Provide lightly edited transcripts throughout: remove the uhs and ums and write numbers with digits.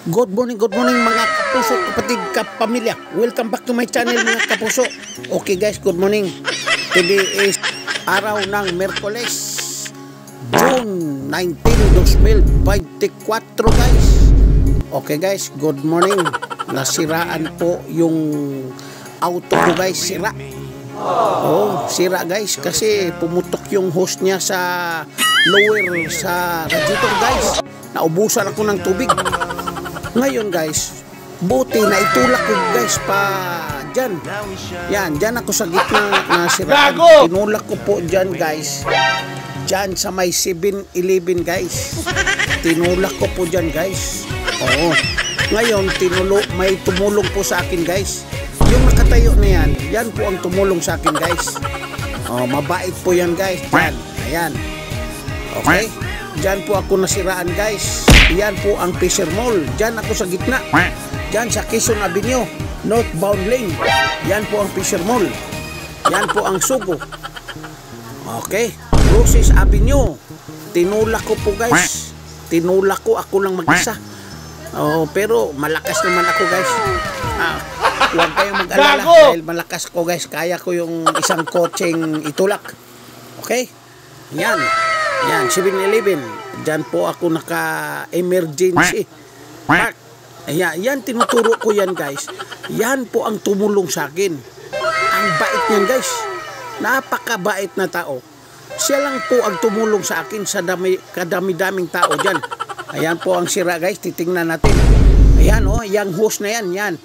Good morning mga kapuso, kapatid, kapamilya. Welcome back to my channel mga kapuso. Okay guys, good morning. Today is araw ng Miyerkules, June 19, 2024 guys. Okay guys, good morning. Nasiraan po yung auto ko guys, sira. Oh, sira guys kasi pumutok yung hose niya sa lower sa radiator guys. Naubusan ako ng tubig. Ngayon guys, buti na itulak ko guys pa dyan. Yan, dyan ako sa gitna na siraan. Tinulak ko po dyan guys. Dyan sa may 7-Eleven guys. Tinulak ko po dyan guys. Oo. Ngayon, may tumulong po sa akin guys. Yung nakatayo na yan, yan po ang tumulong sa akin guys. Oh, mabait po yan guys. Yan, ayan. Okay. Diyan po ako nasiraan guys. Yan po ang Fisher Mall. Diyan ako sa gitna. Diyan sa Quezon Avenue, northbound lane. Yan po ang Fisher Mall. Yan po ang Sugo. Okay. Roses Avenue. Tinulak ko po guys. Tinulak ko, ako lang mag-isa. Oh, pero malakas naman ako guys. Huwag kayong mag-alala dahil malakas ko guys. Kaya ko yung isang kotseng itulak. Okay? Yan. Yan, 7-Eleven. Diyan po ako naka-emergency park. Ayan, yan tinuturo ko yan guys. Yan po ang tumulong sa akin. Ang bait niyan guys. Napakabait na tao. Siya lang po ang tumulong sa akin sa kadami-daming tao dyan. Ayan po ang sira guys. Titingnan natin. Ayan oh, yung hose na yan. Yan.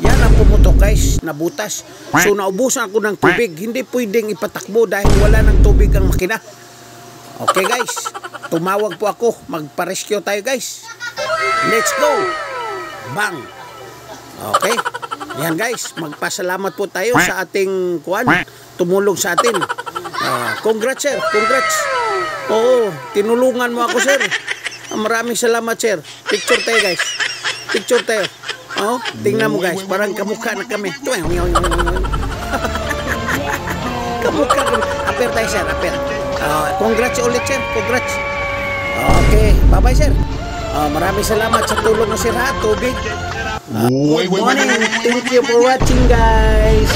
Yan ang pumutok guys. Nabutas. So naubusan ako ng tubig. Hindi pwedeng ipatakbo dahil wala ng tubig ang makina. Okay guys, tumawag po ako, magpa-rescue tayo guys. Let's go. Bang. Okay. Yan guys, magpasalamat po tayo sa ating tumulong sa atin. Congrats sir, congrats. Oo, tinulungan mo ako sir. Maraming salamat sir. Picture tayo guys. Picture tayo. Oh, tingnan mo guys, parang kamukha na kami. Kamukha kami. Aper tayo sir, aper. Congrats ulit sir, congrats. Okay, bye-bye sir. Maraming salamat sa tulong ng sir ha, tubig. Good morning, thank you for watching guys.